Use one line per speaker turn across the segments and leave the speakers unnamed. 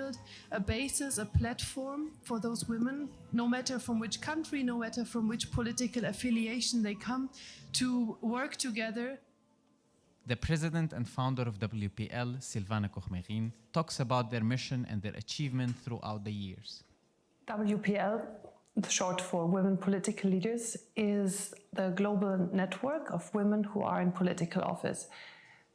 build a basis, a platform for those women, no matter from which country, no matter from which political affiliation they come, to work together.
The president and founder of WPL, Silvana Koch-Merin, talks about their mission and their achievement throughout the years.
WPL, short for Women Political Leaders, is the global network of women who are in political office.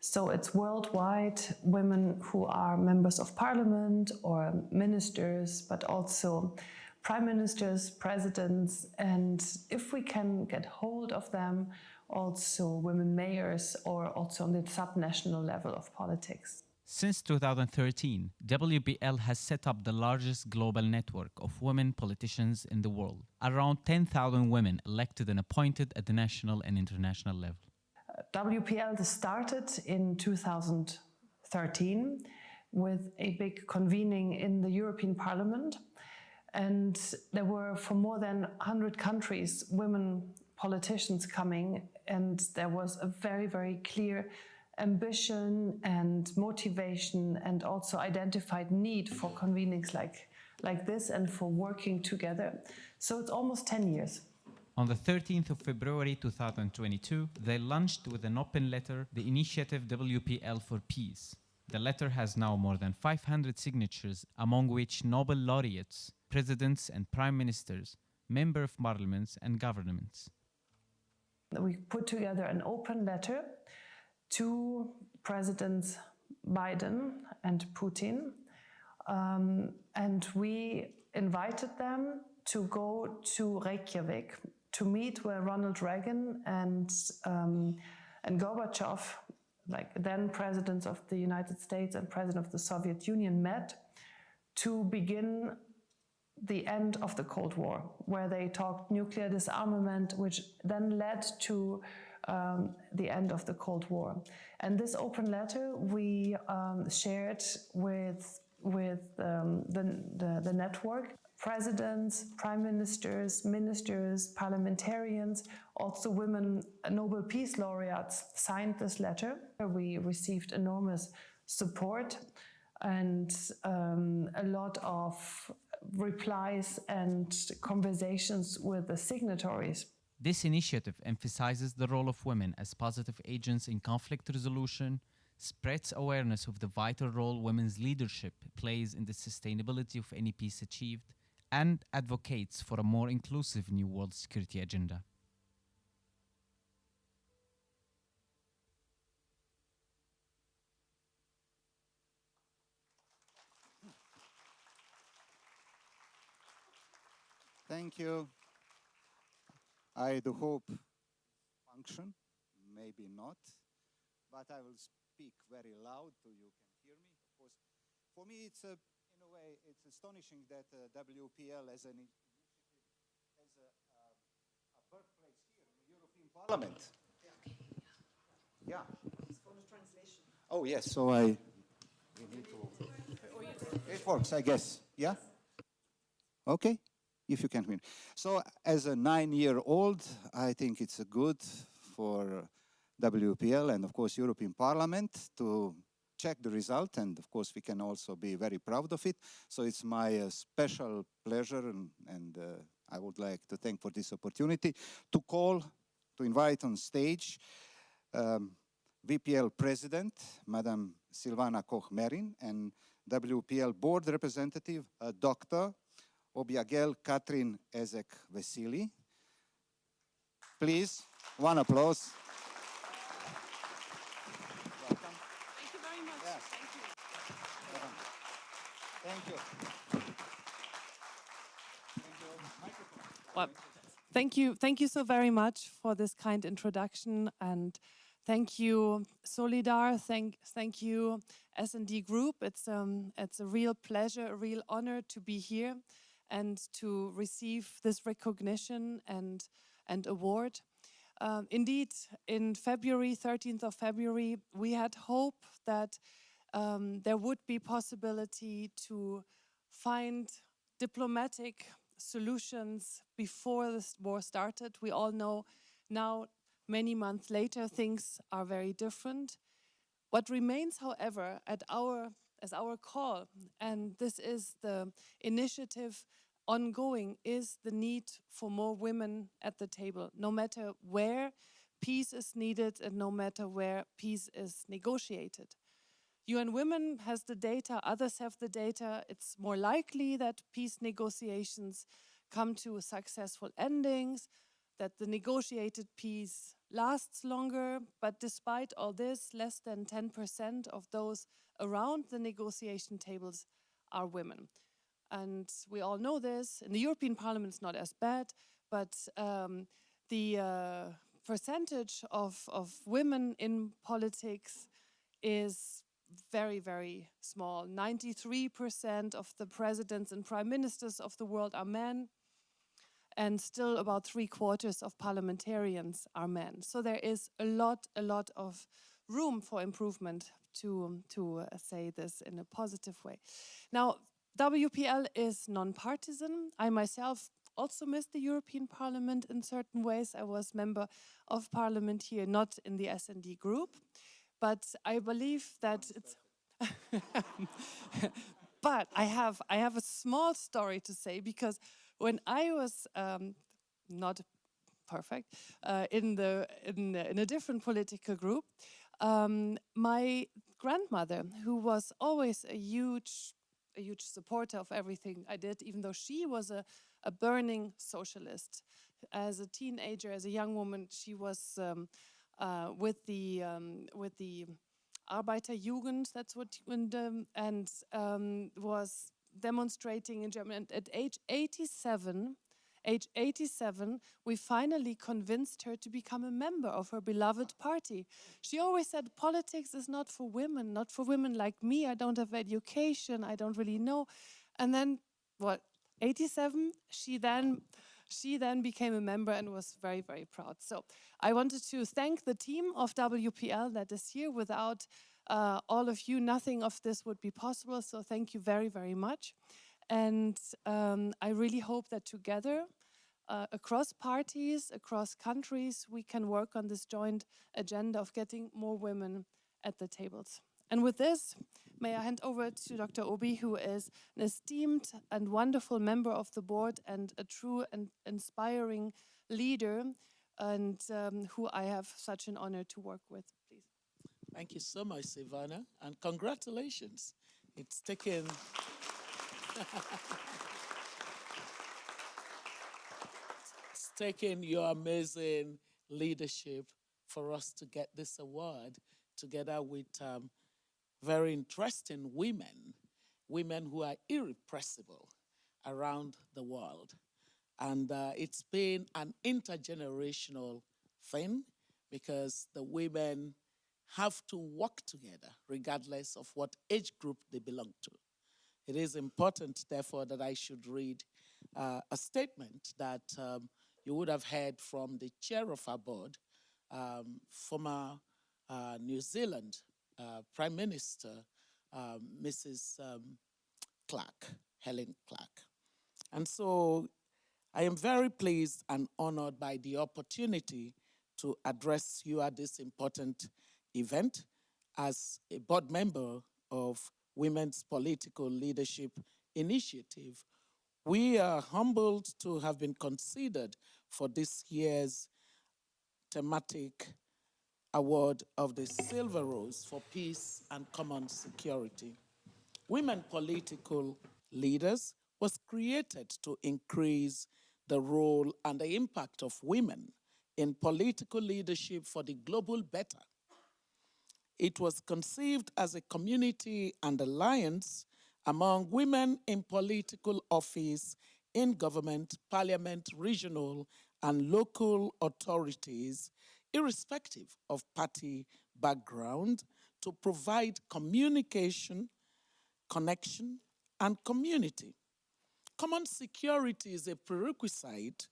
So it's worldwide women who are members of parliament or ministers, but also prime ministers, presidents, and if we can get hold of them, also women mayors or also on the subnational level of politics.
Since 2013, WPL has set up the largest global network of women politicians in the world. Around 10,000 women elected and appointed at the national and international level.
WPL started in 2013 with a big convening in the European Parliament, and there were from more than 100 countries women politicians coming, and there was a very, very clear ambition and motivation and also identified need for convenings like this and for working together. So it's almost 10 years.
On the 13th of February 2022, they launched with an open letter the initiative WPL for Peace. The letter has now more than 500 signatures, among which Nobel laureates, presidents and prime ministers, members of parliaments and governments.
We put together an open letter to Presidents Biden and Putin, and we invited them to go to Reykjavik to meet where Ronald Reagan and Gorbachev, like then presidents of the United States and president of the Soviet Union, met to begin the end of the Cold War, where they talked nuclear disarmament, which then led to the end of the Cold War. And this open letter we shared with the network. Presidents, prime ministers, ministers, parliamentarians, also women Nobel Peace Laureates signed this letter. We received enormous support and a lot of replies and conversations with the signatories.
This initiative emphasizes the role of women as positive agents in conflict resolution, spreads awareness of the vital role women's leadership plays in the sustainability of any peace achieved, and advocates for a more inclusive new world security agenda.
Thank you. I do hope function, maybe not, but I will speak very loud so you can hear me. Of course, for me, it's in a way, it's astonishing that WPL as an initiative has a birthplace here in the European Parliament. Yeah.
It's for the translation.
Oh yes, so we need to. It works, I guess. Yeah. Okay. If you can hear me. So as a 9-year-old, I think it's good for WPL and of course European Parliament to check the result, and of course we can also be very proud of it. So it's my special pleasure and I would like to thank for this opportunity to invite on stage VPL President, Madam Silvana Koch-Merin, and WPL Board Representative, Dr. Obiagel Katrin Ezek-Vesili. Please, one applause. Welcome.
Thank you very much.
Yes.
Thank you.
Thank you.
Well, thank you so very much for this kind introduction, and thank you, Solidar. Thank you, S&D Group. It's a real pleasure, a real honor to be here and to receive this recognition and award. Indeed, in February, 13th of February, we had hope that there would be possibility to find diplomatic solutions before this war started. We all know now, many months later, things are very different. What remains, however, at our as our call, and this is the initiative ongoing, is the need for more women at the table, no matter where peace is needed and no matter where peace is negotiated. UN Women has the data, others have the data. It's more likely that peace negotiations come to successful endings, that the negotiated peace lasts longer. But despite all this, less than 10% of those around the negotiation tables are women. And we all know this. In the European Parliament, it's not as bad, but the percentage of women in politics is very, very small. 93% of the presidents and prime ministers of the world are men, and still about 3/4 of parliamentarians are men. So there is a lot of room for improvement, to say this in a positive way. Now, WPL is non-partisan. I myself also missed the European Parliament in certain ways. I was member of parliament here, not in the S&D group, but I believe that it's but I have a small story to say, because when I was not perfect in a different political group, my grandmother, who was always a huge supporter of everything I did, even though she was a burning socialist. As a teenager, as a young woman, she was with the Arbeiterjugend, that's what, and was demonstrating in Germany. And at age 87, we finally convinced her to become a member of her beloved party. She always said, politics is not for women like me. I don't have education, I don't really know. And then, 87, she then became a member and was very, very proud. So I wanted to thank the team of WPL that is here. Without all of you, nothing of this would be possible. So thank you very, very much. And I really hope that together, across parties, across countries, we can work on this joint agenda of getting more women at the tables. And with this, may I hand over to Dr. Obi, who is an esteemed and wonderful member of the board and a true and inspiring leader, and who I have such an honor to work with, please.
Thank you so much, Silvana, and congratulations. It's taken it's taken your amazing leadership for us to get this award, together with very interesting women who are irrepressible around the world. And it's been an intergenerational thing, because the women have to work together regardless of what age group they belong to. It is important, therefore, that I should read a statement that you would have heard from the chair of our board, former New Zealand Prime Minister, Mrs. Helen Clark. And so I am very pleased and honored by the opportunity to address you at this important event as a board member of Women's Political Leadership Initiative. We are humbled to have been considered for this year's thematic award of the Silver Rose for Peace and Common Security. Women Political Leaders was created to increase the role and the impact of women in political leadership for the global better. It was conceived as a community and alliance among women in political office, in government, parliament, regional, and local authorities, irrespective of party background, to provide communication, connection, and community. Common security is a prerequisite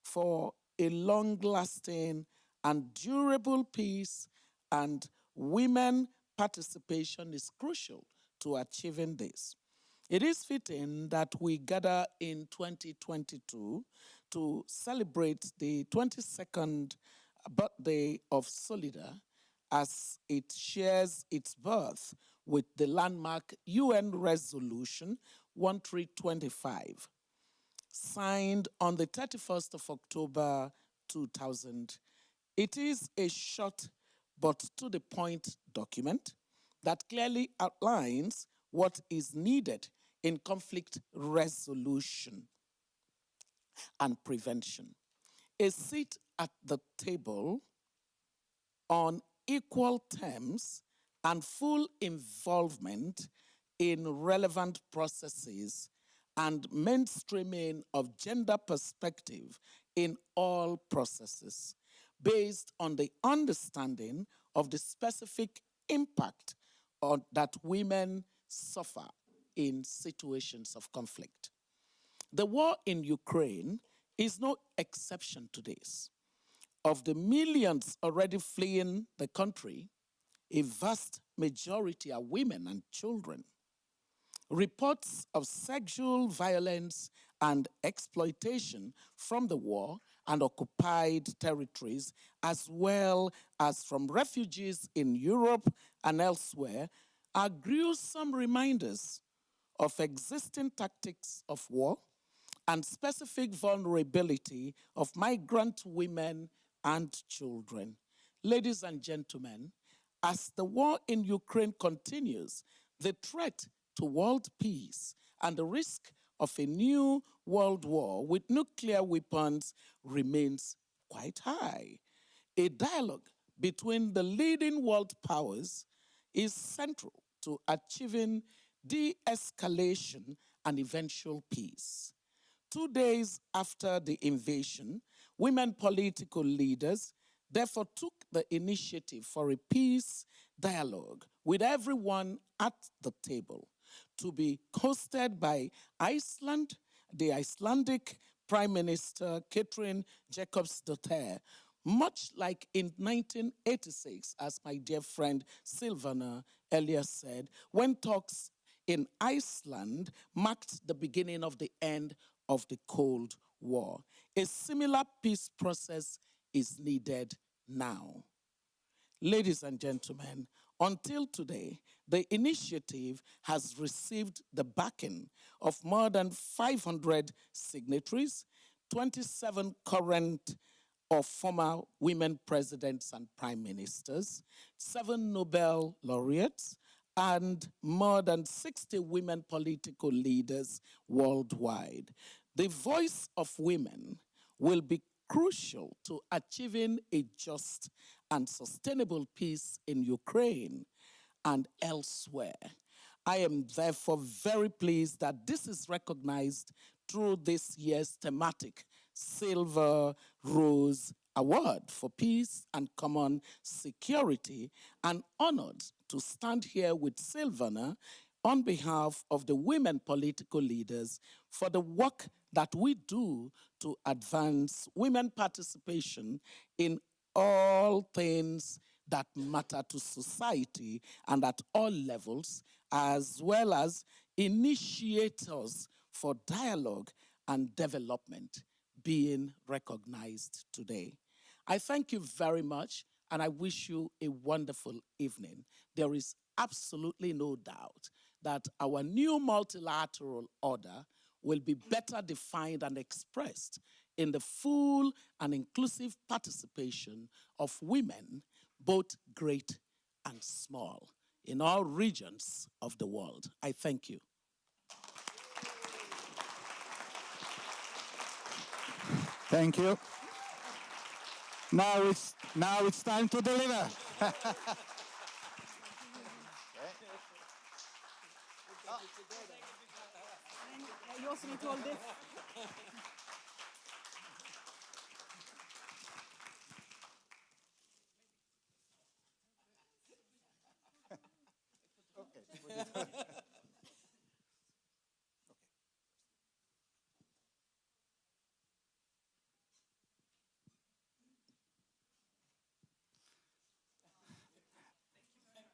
for a long-lasting and durable peace, and women participation is crucial to achieving this. It is fitting that we gather in 2022 to celebrate the 22nd birthday of Solidar, as it shares its birth with the landmark UN Resolution 1325, signed on the 31st of October 2000. It is a short but to the point document that clearly outlines what is needed in conflict resolution and prevention. A seat at the table on equal terms and full involvement in relevant processes and mainstreaming of gender perspective in all processes based on the understanding of the specific impact that women suffer in situations of conflict. The war in Ukraine is no exception to this. Of the millions already fleeing the country, a vast majority are women and children. Reports of sexual violence and exploitation from the war and occupied territories, as well as from refugees in Europe and elsewhere, are gruesome reminders of existing tactics of war and specific vulnerability of migrant women and children. Ladies and gentlemen, as the war in Ukraine continues, the threat to world peace and the risk of a new world war with nuclear weapons remains quite high. A dialogue between the leading world powers is central to achieving de-escalation and eventual peace. 2 days after the invasion, women political leaders therefore took the initiative for a peace dialogue with everyone at the table to be hosted by Iceland, the Icelandic Prime Minister Katrin Jakobsdóttir, much like in 1986, as my dear friend Silvana earlier said, when talks in Iceland marked the beginning of the end of the Cold War. A similar peace process is needed now. Ladies and gentlemen, until today, the initiative has received the backing of more than 500 signatories, 27 current or former women presidents and prime ministers, 7 Nobel laureates, and more than 60 women political leaders worldwide. The voice of women will be crucial to achieving a just and sustainable peace in Ukraine and elsewhere. I am therefore very pleased that this is recognized through this year's thematic Silver Rose Award for Peace and Common Security, and honored to stand here with Silvana on behalf of the women political leaders for the work that we do to advance women participation in all things that matter to society and at all levels, as well as initiators for dialogue and development being recognized today. I thank you very much, and I wish you a wonderful evening. There is absolutely no doubt that our new multilateral order will be better defined and expressed in the full and inclusive participation of women, both great and small, in all regions of the world. I thank you.
Thank you. Now it's time to deliver.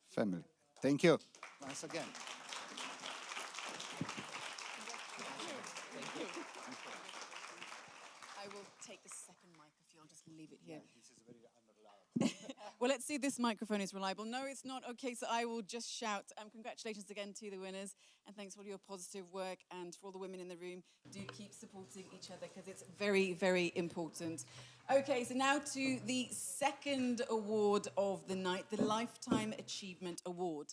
Family. Thank you. Once again.
I will take the second mic if you'll just leave it here. Yeah, this is very unreliable. Well, let's see if this microphone is reliable. No, it's not. Okay, so I will just shout. Congratulations again to the winners, and thanks for all your positive work, and for all the women in the room. Do keep supporting each other, because it's very, very important. Okay, so now to the second award of the night, the Lifetime Achievement Award.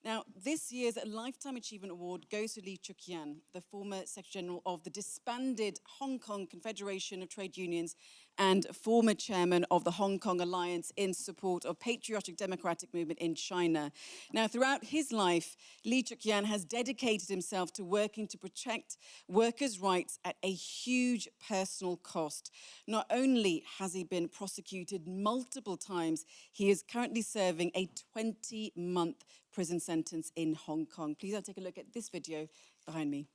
Now, this year's Lifetime Achievement Award goes to Lee Chuk-yan, the former Secretary General of the disbanded Hong Kong Confederation of Trade Unions and former chairman of the Hong Kong Alliance in support of patriotic democratic movement in China. Now, throughout his life, Lee Chuk-yan has dedicated himself to working to protect workers' rights at a huge personal cost. Not only has he been prosecuted multiple times, he is currently serving a 20-month prison sentence in Hong Kong. Please take a look at this video behind me.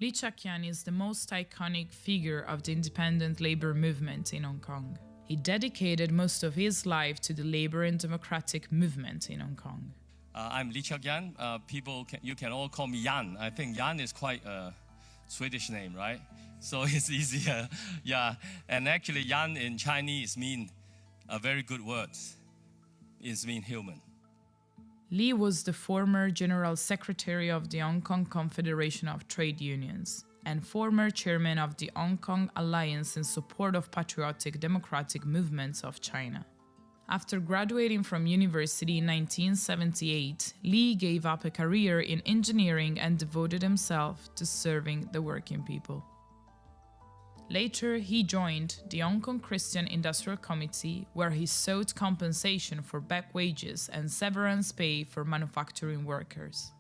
Lee Chuk-yan is the most iconic figure of the independent labor movement in Hong Kong. He dedicated most of his life to the labor and democratic movement in Hong Kong.
I'm Lee Chuk-yan. You can all call me Yan. I think Yan is quite a Swedish name, right? So it's easier. Yeah, and actually Yan in Chinese means a very good word. It means human.
Lee was the former General Secretary of the Hong Kong Confederation of Trade Unions and former chairman of the Hong Kong Alliance in support of patriotic democratic movements of China. After graduating from university in 1978, Lee gave up a career in engineering and devoted himself to serving the working people. Later, he joined the Hong Kong Christian Industrial Committee, where he sought compensation for back wages and severance pay for manufacturing workers.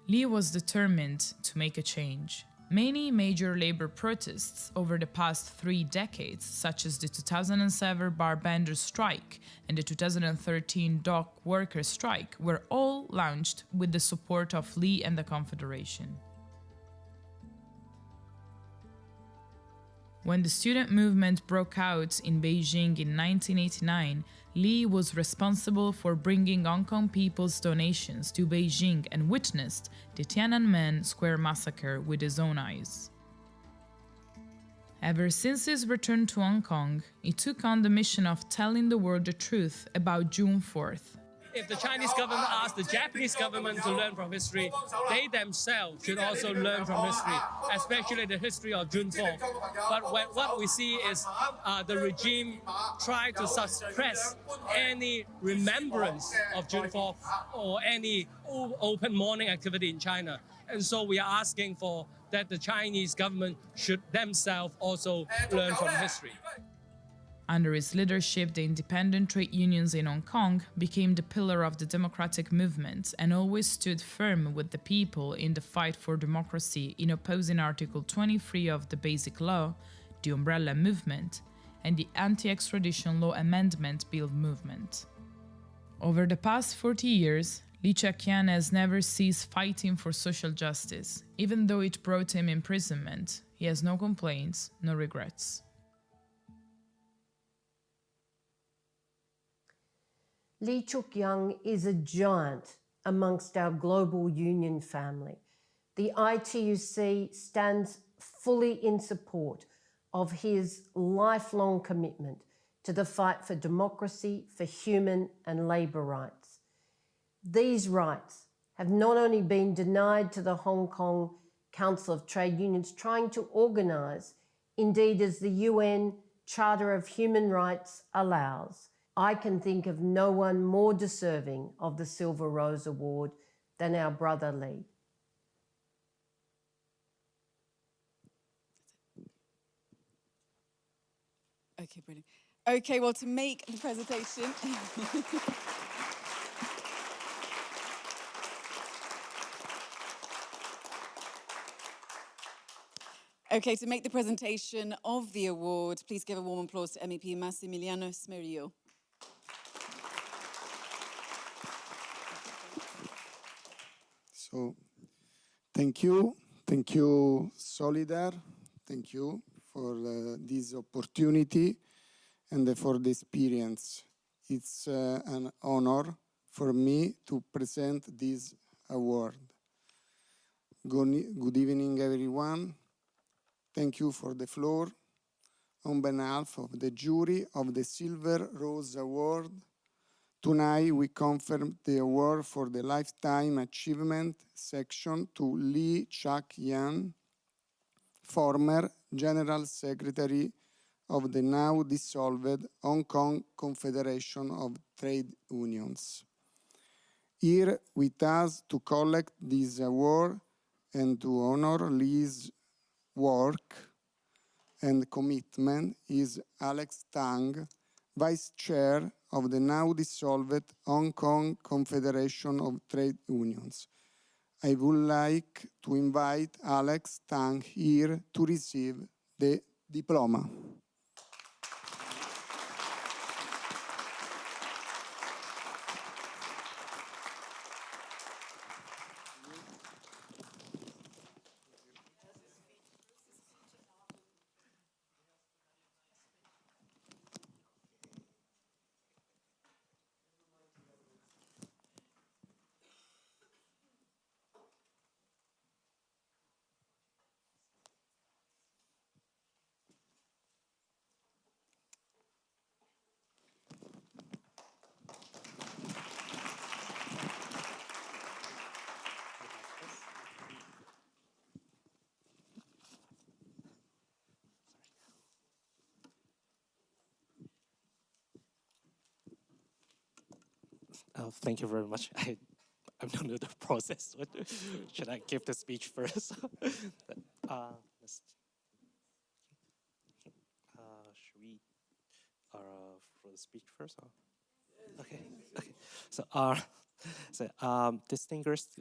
Lee was determined to make a change. Many major labor protests over the past 3 decades, such as the 2007 Barbender strike and the 2013 dock workers strike, were all launched with the support of Lee and the Confederation. When the student movement broke out in Beijing in 1989, Lee was responsible for bringing Hong Kong people's donations to Beijing and witnessed the Tiananmen Square massacre with his own eyes. Ever since his return to Hong Kong, he took on the mission of telling the world the truth about June 4th.
If the Chinese government asks the Japanese government to learn from history, they themselves should also learn from history, especially the history of June 4th. But what we see is the regime try to suppress any remembrance of June 4th or any open mourning activity in China. And so we are asking for that the Chinese government should themselves also learn from history.
Under his leadership, the independent trade unions in Hong Kong became the pillar of the democratic movement and always stood firm with the people in the fight for democracy in opposing Article 23 of the Basic Law, the Umbrella Movement, and the Anti-Extradition Law Amendment Bill movement. Over the past 40 years, Lee Chuk-yan has never ceased fighting for social justice. Even though it brought him imprisonment, he has no complaints, no regrets.
Lee Chuk-yan is a giant amongst our global union family. The ITUC stands fully in support of his lifelong commitment to the fight for democracy, for human and labour rights. These rights have not only been denied to the Hong Kong Council of Trade Unions trying to organise, indeed as the UN Charter of Human Rights allows, I can think of no one more deserving of the Silver Rose Award than our brother Lee.
Okay, brilliant. Okay, well, to make the presentation... Okay, to make the presentation of the award, please give a warm applause to MEP Massimiliano Smerio.
So thank you, Solidar, thank you for this opportunity and for the experience. It's an honor for me to present this award. Good evening, everyone. Thank you for the floor. On behalf of the jury of the Silver Rose Award, tonight we confirm the award for the Lifetime Achievement section to Lee Chak-yan, former General Secretary of the now dissolved Hong Kong Confederation of Trade Unions. Here with us to collect this award and to honor Lee's work and commitment is Alex Tang, Vice Chair of the now dissolved Hong Kong Confederation of Trade Unions. I would like to invite Alex Tang here to receive the diploma.
Thank you very much. I don't know the process. Should I give the speech first? Should we for the speech first? Okay. Distinguished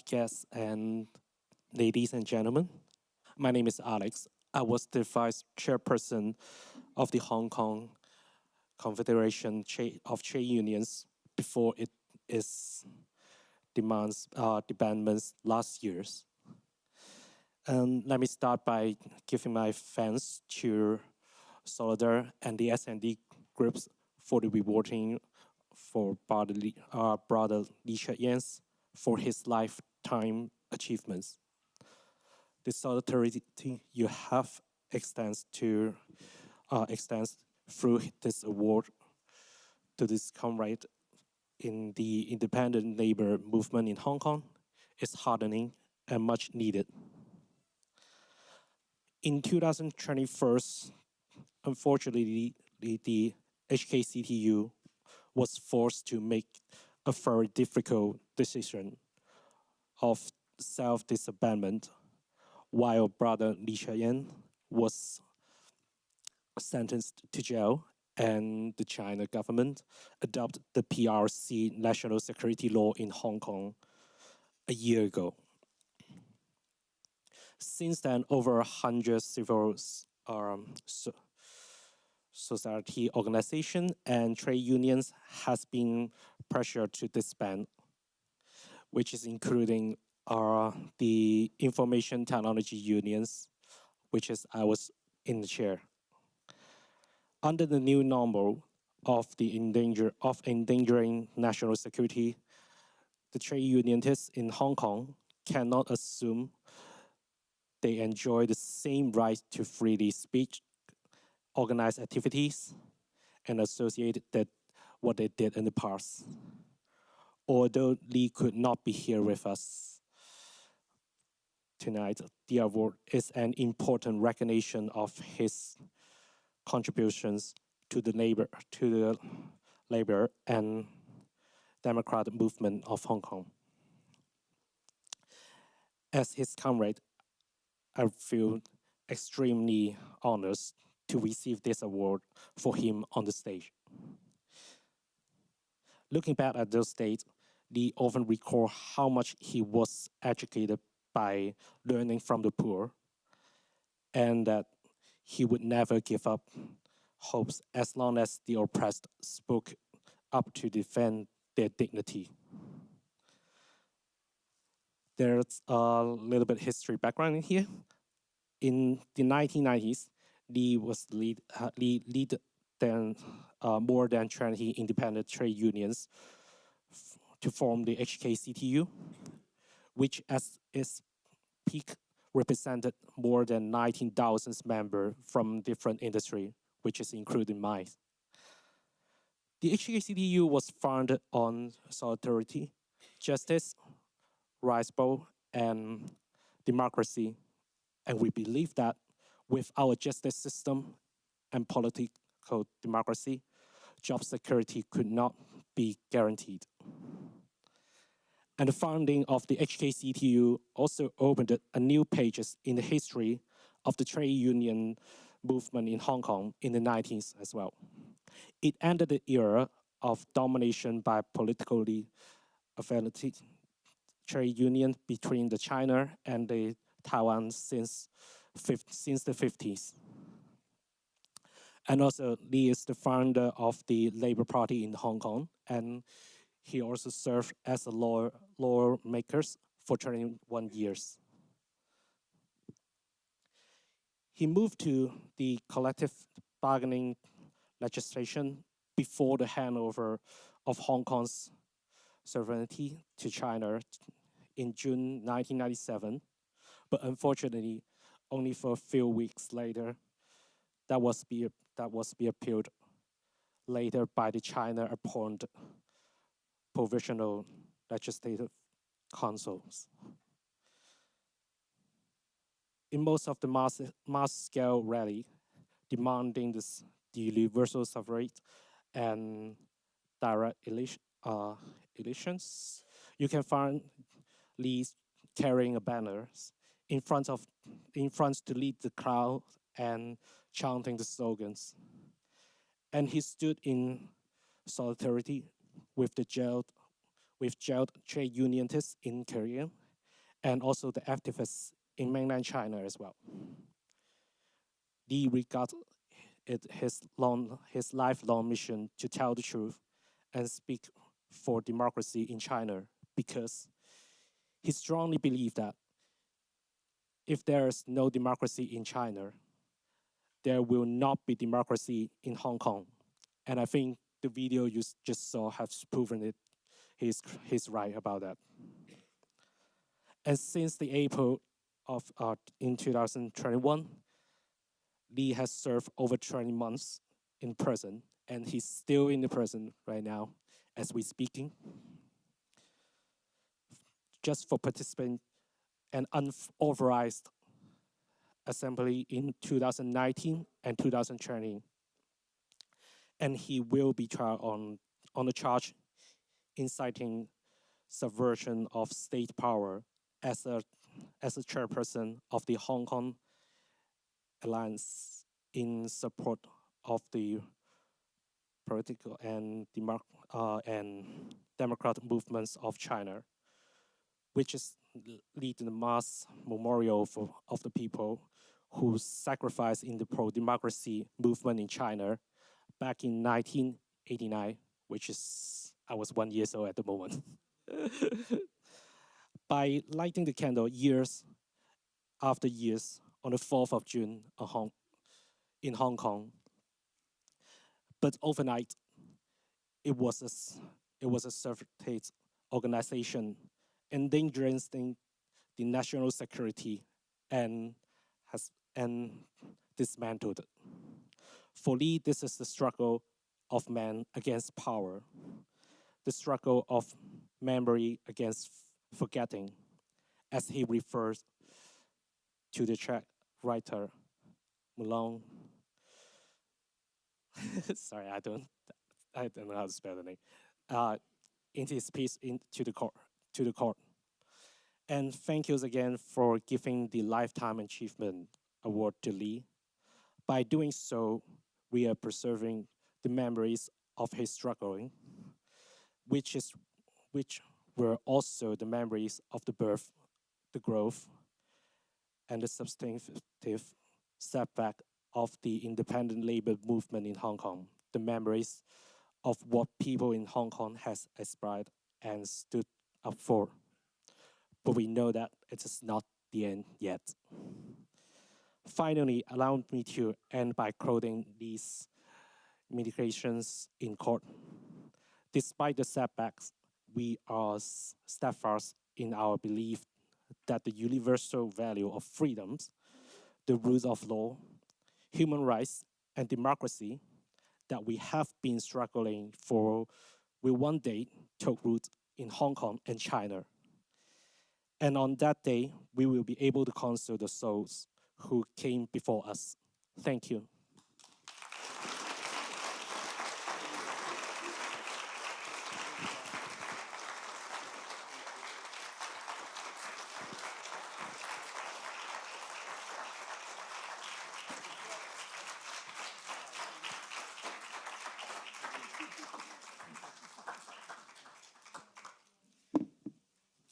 guests and ladies and gentlemen, my name is Alex. I was the vice chairperson of the Hong Kong Confederation of Trade Unions before it is disbandment last year. Let me start by giving my thanks to Solidar and the S&D groups for the rewarding for brother Lee Chak-yan for his lifetime achievements. The solidarity you have extends through this award to this comrade in the independent labor movement in Hong Kong is heartening and much needed. In 2021, unfortunately, the HKCTU was forced to make a very difficult decision of self-disbandment, while brother Lee Chak-yan was sentenced to jail, and the China government adopted the PRC national security law in Hong Kong a year ago. Since then, over 100 civil society organizations and trade unions has been pressured to disband, which is including the information technology unions, which is I was in the chair. Under the new normal of the endangering national security, the trade unionists in Hong Kong cannot assume they enjoy the same right to freely speak, organize activities, and associate that what they did in the past. Although Lee could not be here with us tonight, the award is an important recognition of his contributions to the labor and democratic movement of Hong Kong. As his comrade, I feel extremely honored to receive this award for him on the stage. Looking back at those days, Lee often recall how much he was educated by learning from the poor, and that he would never give up hopes as long as the oppressed spoke up to defend their dignity. There's a little bit history background in here. In the 1990s, Lee was lead than more than 20 independent trade unions to form the HKCTU, which at its peak represented more than 19,000 members from different industry, which is including mine. The HKCTU was founded on solidarity, justice, rights, and democracy. And we believe that with our justice system and political democracy, job security could not be guaranteed. And the founding of the HKCTU also opened a new pages in the history of the trade union movement in Hong Kong in the 90s as well. It ended the era of domination by politically affiliated trade union between the China and the Taiwan since the 50s. And also, Lee is the founder of the Labour Party in Hong Kong, and he also served as a lawmaker for 21 years. He moved to the collective bargaining legislation before the handover of Hong Kong's sovereignty to China in June 1997, but unfortunately, only for a few weeks later, that was be appealed later by the China appointed provisional legislative councils. In most of the mass-scale rally demanding the universal suffrage and direct elections, you can find Lee carrying a banner in front to lead the crowd and chanting the slogans. And he stood in solidarity with the jailed trade unionists in Korea and also the activists in mainland China as well. Lee regarded it his lifelong mission to tell the truth and speak for democracy in China, because he strongly believed that if there is no democracy in China, there will not be democracy in Hong Kong. And I think the video you just saw has proven it. He's right about that. And since the April of in 2021, Lee has served over 20 months in prison, and he's still in the prison right now as we're speaking, just for participating an unauthorized assembly in 2019 and 2020. And he will be tried on a charge inciting subversion of state power as a chairperson of the Hong Kong Alliance in support of the political and democratic movements of China, which is leading the mass memorial of the people who sacrificed in the pro-democracy movement in China back in 1989, which is, I was 1 year old at the moment. By lighting the candle years after years on the 4th of June in Hong Kong. But overnight, it was a separate organization endangering the national security and dismantled it. For Lee, this is the struggle of man against power, the struggle of memory against forgetting, as he refers to the Czech writer Malone. Sorry, I don't know how to spell the name. In his piece to the court. And thank yous again for giving the Lifetime Achievement Award to Lee. By doing so, we are preserving the memories of his struggling, which were also the memories of the birth, the growth, and the substantive setback of the independent labor movement in Hong Kong, the memories of what people in Hong Kong has aspired and stood up for. but we know that it is not the end yet. Finally, allow me to end by quoting these meditations in court. Despite the setbacks, we are steadfast in our belief that the universal value of freedoms, the rules of law, human rights, and democracy that we have been struggling for will one day take root in Hong Kong and China. And on that day, we will be able to console the souls who came before us. Thank you.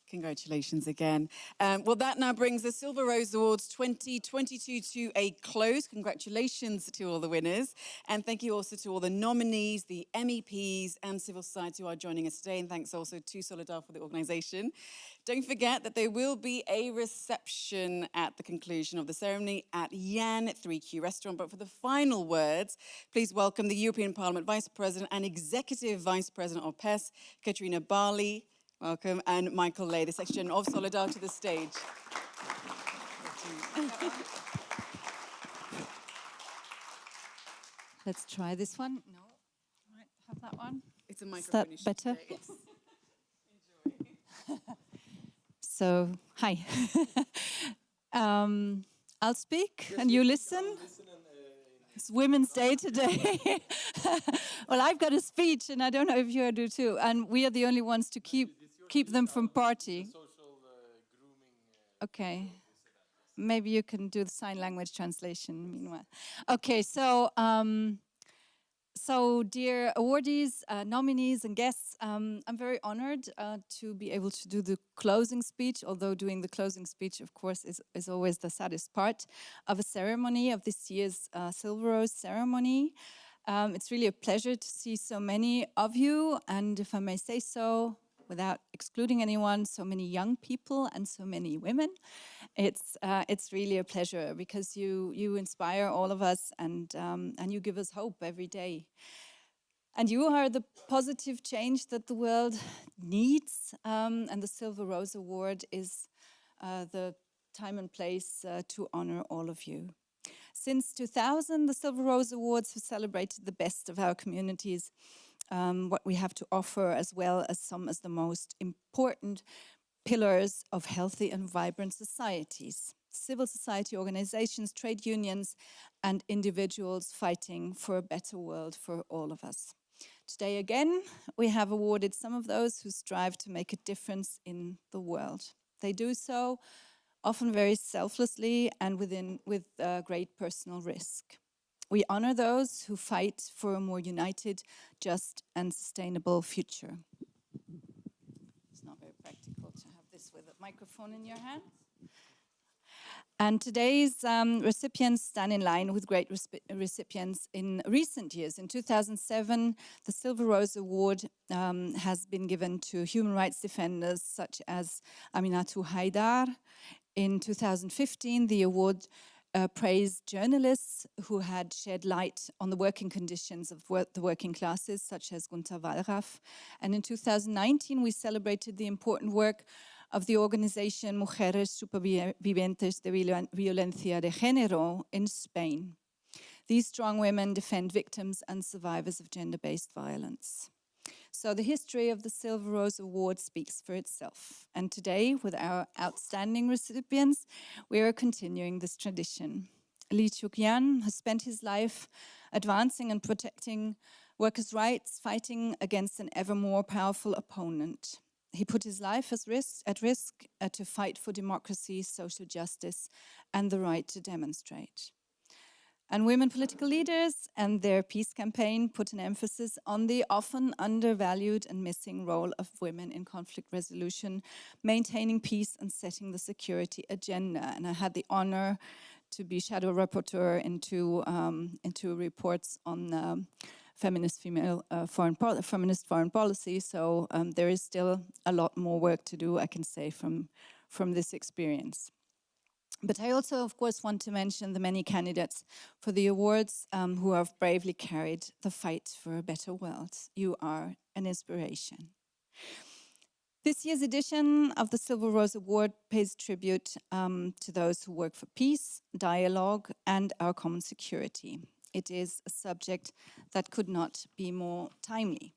Congratulations again. Well, that now brings the Silver Rose Awards 2022 to a close. Congratulations to all the winners. And thank you also to all the nominees, the MEPs and civil society who are joining us today. And thanks also to Solidar for the organisation. Don't forget that there will be a reception at the conclusion of the ceremony at Yan 3Q Restaurant. But for the final words, please welcome the European Parliament Vice President and Executive Vice President of PES, Katerina Barley. Welcome, and Michael Lay, the Secretary General of Solidar, to the stage.
Let's try this one. No, right, have that one.
It's a microphone issue.
Is that better?
Enjoy.
So, hi. I'll speak and you listen. It's Women's Day today. Well, I've got a speech, and I don't know if you do too. And we are the only ones to keep them from party. Okay. Maybe you can do the sign language translation meanwhile. Okay, so dear awardees, nominees and guests, I'm very honored to be able to do the closing speech, although doing the closing speech, of course, is always the saddest part of a ceremony, of this year's Silver Rose ceremony. It's really a pleasure to see so many of you, and if I may say so, without excluding anyone, so many young people and so many women. It's really a pleasure because you inspire all of us and you give us hope every day. And you are the positive change that the world needs. And the Silver Rose Award is the time and place to honor all of you. Since 2000, the Silver Rose Awards have celebrated the best of our communities, what we have to offer, as well as some of the most important pillars of healthy and vibrant societies. Civil society organizations, trade unions, and individuals fighting for a better world for all of us. Today again, we have awarded some of those who strive to make a difference in the world. They do so often very selflessly and with great personal risk. We honor those who fight for a more united, just, and sustainable future. It's not very practical to have this with a microphone in your hand. And today's recipients stand in line with great recipients in recent years. In 2007, the Silver Rose Award has been given to human rights defenders such as Aminatou Haidar. In 2015, the award praised journalists who had shed light on the working conditions of the working classes, such as Gunther Wallraff. And in 2019, we celebrated the important work of the organization Mujeres Supervivientes de Violencia de Género in Spain. These strong women defend victims and survivors of gender-based violence. So the history of the Silver Rose Award speaks for itself. And today, with our outstanding recipients, we are continuing this tradition. Lee Chuk-yan has spent his life advancing and protecting workers' rights, fighting against an ever more powerful opponent. He put his life at risk to fight for democracy, social justice, and the right to demonstrate. And women political leaders and their peace campaign put an emphasis on the often undervalued and missing role of women in conflict resolution, maintaining peace and setting the security agenda. And I had the honor to be shadow rapporteur into reports on feminist foreign policy. So there is still a lot more work to do, I can say, from from this experience. But I also, of course, want to mention the many candidates for the awards who have bravely carried the fight for a better world. You are an inspiration. This year's edition of the Silver Rose Award pays tribute to those who work for peace, dialogue, and our common security. It is a subject that could not be more timely.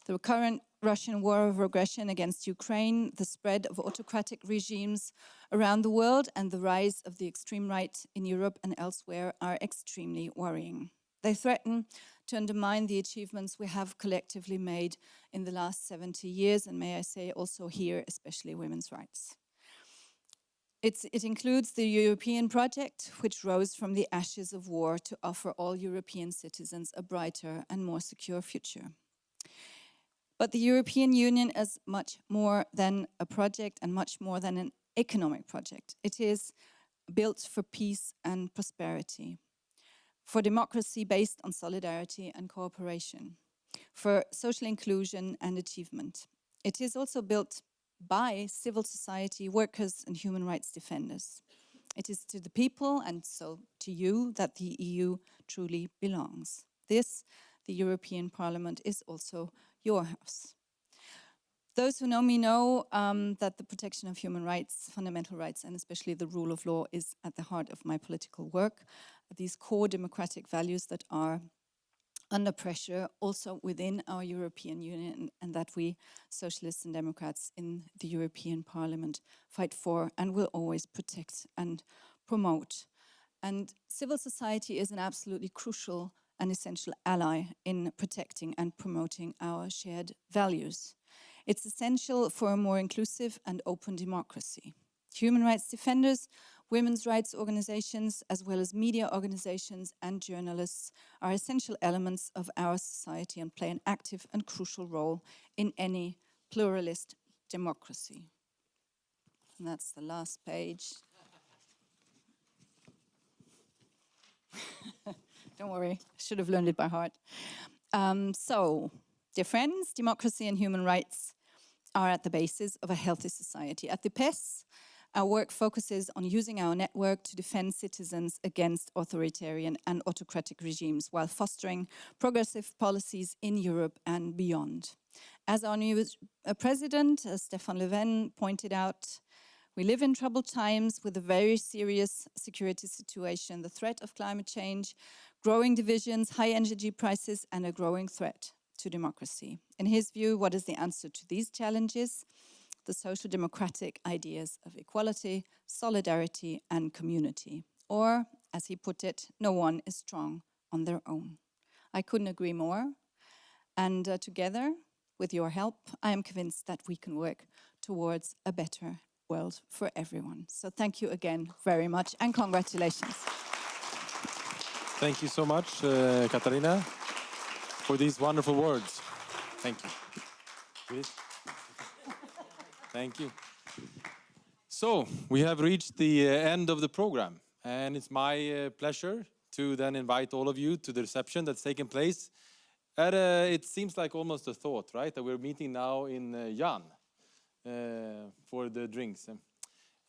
The current Russian war of aggression against Ukraine, the spread of autocratic regimes around the world, and the rise of the extreme right in Europe and elsewhere are extremely worrying. They threaten to undermine the achievements we have collectively made in the last 70 years, and may I say also here, especially women's rights. It includes the European project, which rose from the ashes of war to offer all European citizens a brighter and more secure future. But the European Union is much more than a project and much more than an economic project. It is built for peace and prosperity, for democracy based on solidarity and cooperation, for social inclusion and achievement. It is also built by civil society workers and human rights defenders. It is to the people, and so to you, that the EU truly belongs. This, the European Parliament, is also your house. Those who know me know that the protection of human rights, fundamental rights, and especially the rule of law is at the heart of my political work. These core democratic values that are under pressure also within our European Union, and that we socialists and democrats in the European Parliament fight for and will always protect and promote. And civil society is an absolutely crucial and essential ally in protecting and promoting our shared values. It's essential for a more inclusive and open democracy. Human rights defenders, women's rights organizations, as well as media organizations and journalists are essential elements of our society and play an active and crucial role in any pluralist democracy. And that's the last page. Don't worry, I should have learned it by heart. So, dear friends, democracy and human rights are at the basis of a healthy society. At the PES, our work focuses on using our network to defend citizens against authoritarian and autocratic regimes while fostering progressive policies in Europe and beyond. As our new president, Stefan Löfven, pointed out, we live in troubled times with a very serious security situation, the threat of climate change, growing divisions, high energy prices, and a growing threat to democracy. In his view, what is the answer to these challenges? The social democratic ideas of equality, solidarity, and community. Or, as he put it, no one is strong on their own. I couldn't agree more. And together, with your help, I am convinced that we can work towards a better world for everyone. So thank you again very much, and congratulations.
Thank you so much, Katarina, for these wonderful words. Thank you. Please. Thank you. So, we have reached the end of the program, and it's my pleasure to then invite all of you to the reception that's taking place. It seems like almost a thought, right? That we're meeting now in Jan for the drinks.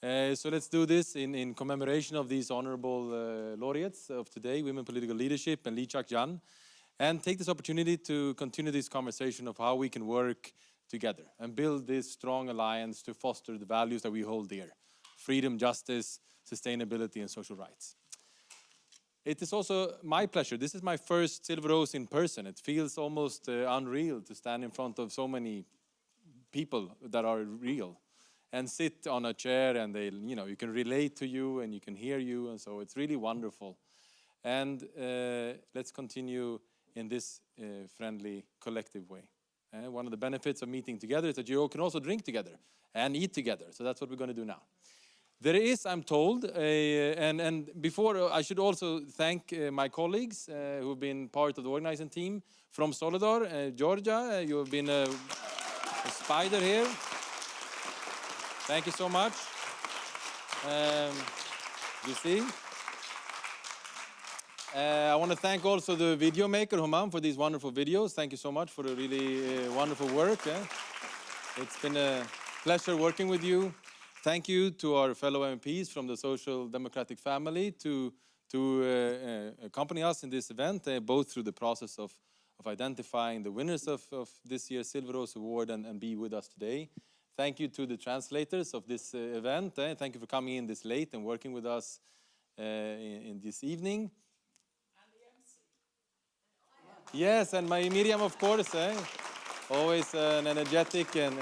So let's do this in commemoration of these honorable laureates of today, Women Political Leadership and Lee Chak-jan, and take this opportunity to continue this conversation of how we can work together and build this strong alliance to foster the values that we hold dear: freedom, justice, sustainability, and social rights. It is also my pleasure. This is my first Silver Rose in person. It feels almost unreal to stand in front of so many people that are real and sit on a chair, and they, you can relate to you and you can hear you, and so it's really wonderful. And let's continue in this friendly, collective way. One of the benefits of meeting together is that you can also drink together and eat together. So that's what we're going to do now. There is, I'm told, and before I should also thank my colleagues who have been part of the organizing team from Solidar, Georgia. You have been a spider here. Thank you so much. You see. I want to thank also the video maker, Humam, for these wonderful videos. Thank you so much for the really wonderful work. It's been a pleasure working with you. Thank you to our fellow MPs from the Social Democratic family to accompany us in this event, both through the process of identifying the winners of this year's Silver Rose Award and be with us today. Thank you to the translators of this event. Thank you for coming in this late and working with us in this evening. Yes, and my Miriam, of course. Always an energetic and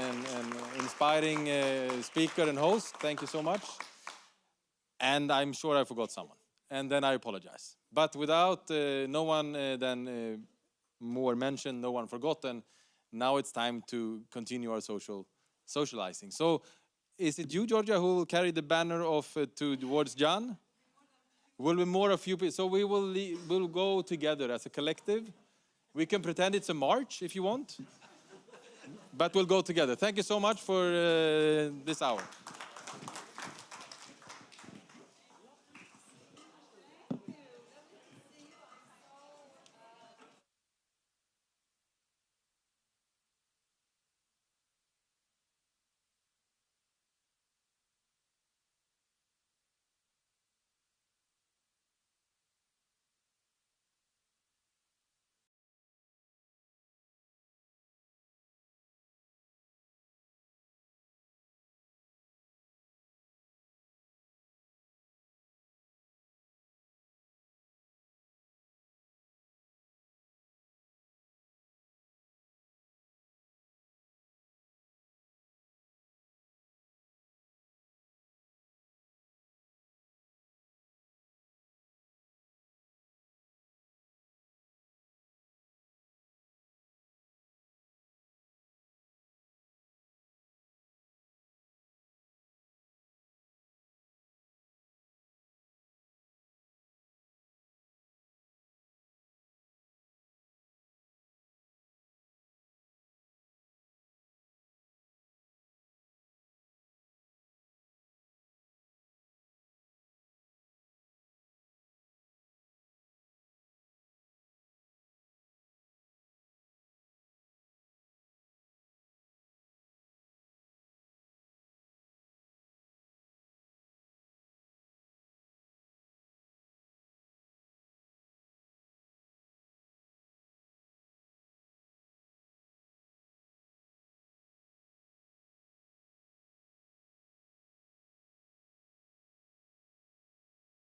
inspiring speaker and host. Thank you so much. And I'm sure I forgot someone. And then I apologize. But without no one then more mentioned, no one forgotten, now it's time to continue our socializing. So is it you, Georgia, who will carry the banner towards Jan? Will be more of you people. So we'll go together as a collective. We can pretend it's a march if you want. But we'll go together. Thank you so much for this hour.